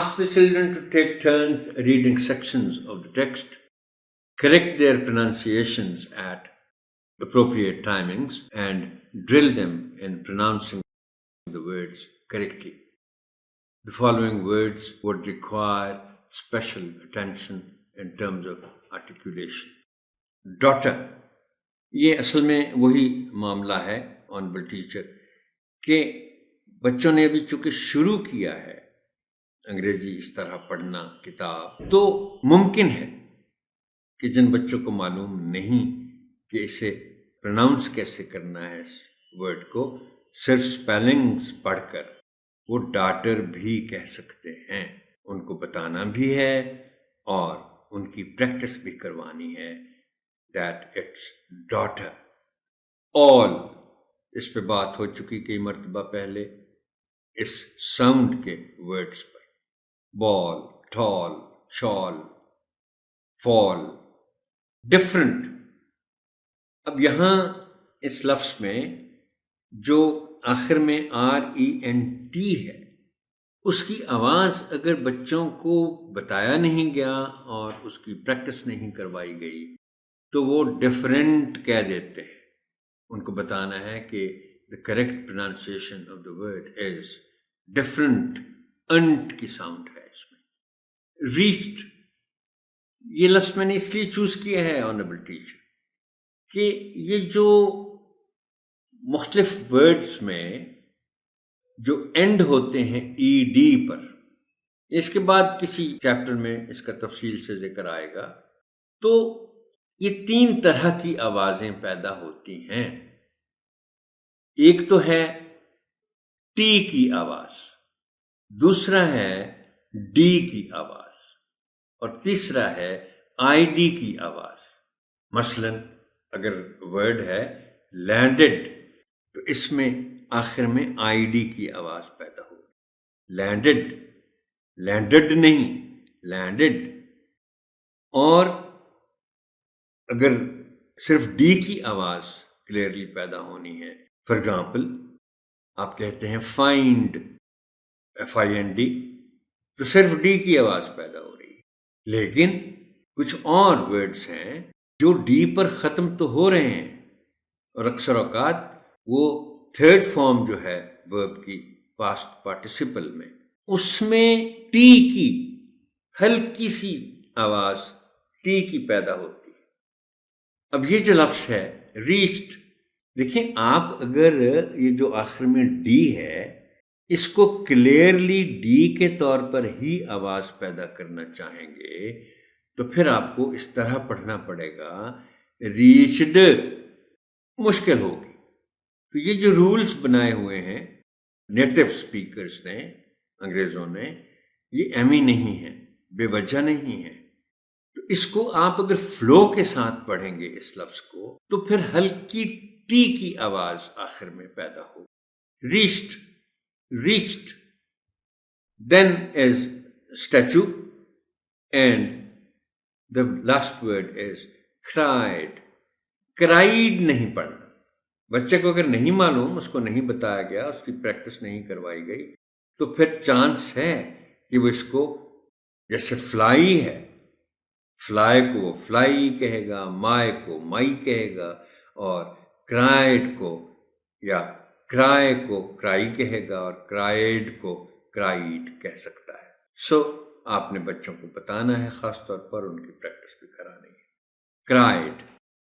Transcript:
Ask the children to take turns reading sections of the text, correct their pronunciations at appropriate timings, and drill them in pronouncing the words correctly. The following words would require special attention in terms of articulation. Daughter, یہ اصل میں وہی معاملہ ہے honourable teacher کہ بچوں نے ابھی چونکہ شروع کیا ہے انگریزی اس طرح پڑھنا کتاب، تو ممکن ہے کہ جن بچوں کو معلوم نہیں کہ اسے پروناؤنس کیسے کرنا ہے اس ورڈ کو، صرف سپیلنگز پڑھ کر وہ ڈاٹر بھی کہہ سکتے ہیں. ان کو بتانا بھی ہے اور ان کی پریکٹس بھی کروانی ہے that it's daughter. all اس پہ بات ہو چکی کئی مرتبہ پہلے اس ساؤنڈ کے ورڈز پر، بال، ٹال، شال، فال، ڈفرنٹ. اب یہاں اس لفظ میں جو آخر میں RENT ہے، اس کی آواز اگر بچوں کو بتایا نہیں گیا اور اس کی پریکٹس نہیں کروائی گئی تو وہ ڈفرینٹ کہہ دیتے ہیں. ان کو بتانا ہے کہ the correct pronunciation of the word is different. انٹ کی ساؤنڈ ہے اس میں. ریچڈ، یہ لفظ میں نے اس لیے چوز کیا ہے آنریبل ٹیچر کہ یہ جو مختلف ورڈز میں جو اینڈ ہوتے ہیں ED پر، اس کے بعد کسی چیپٹر میں اس کا تفصیل سے ذکر آئے گا، تو یہ 3 طرح کی آوازیں پیدا ہوتی ہیں. ایک تو ہے T کی آواز، دوسرا ہے D کی آواز، اور تیسرا ہے ID کی آواز. مثلا اگر ورڈ ہے لینڈڈ تو اس میں آخر میں ID کی آواز پیدا ہوگی. لینڈڈ، لینڈڈ نہیں، لینڈڈ. اور اگر صرف D کی آواز کلیئرلی پیدا ہونی ہے، فار ایگزامپل آپ کہتے ہیں فائنڈ، FIND، تو صرف D کی آواز پیدا ہو رہی ہے. لیکن کچھ اور ورڈز ہیں جو D پر ختم تو ہو رہے ہیں، اور اکثر اوقات وہ تھرڈ فارم جو ہے ورب کی پاسٹ پارٹیسپل میں، اس میں T کی ہلکی سی آواز T کی پیدا ہوتی ہے. اب یہ جو لفظ ہے ریچڈ، دیکھیں آپ اگر یہ جو آخر میں D ہے اس کو کلیئرلی D کے طور پر ہی آواز پیدا کرنا چاہیں گے تو پھر آپ کو اس طرح پڑھنا پڑے گا ریچڈ. مشکل ہوگی. تو یہ جو رولز بنائے ہوئے ہیں نیٹو سپیکرز نے، انگریزوں نے، یہ ایمی نہیں ہیں، بے وجہ نہیں ہیں. تو اس کو آپ اگر فلو کے ساتھ پڑھیں گے اس لفظ کو تو پھر ہلکی T کی آواز آخر میں پیدا ہو. Reached, reached. Then is statue and the last word is cried. Cried نہیں پڑھنا. بچے کو اگر نہیں معلوم، اس کو نہیں بتایا گیا، اس کی پریکٹس نہیں کروائی گئی، تو پھر چانس ہے کہ وہ اس کو، جیسے فلائی ہے، فلائی کو فلائی کہے گا، مائی کو مائی کہے گا، اور کرائڈ کو یا کرائے کو کرائی کہے گا، اور کرائڈ کو کرائڈ کہہ سکتا ہے. سو آپ نے بچوں کو بتانا ہے، خاص طور پر ان کی پریکٹس بھی کرانی ہے. کرائڈ.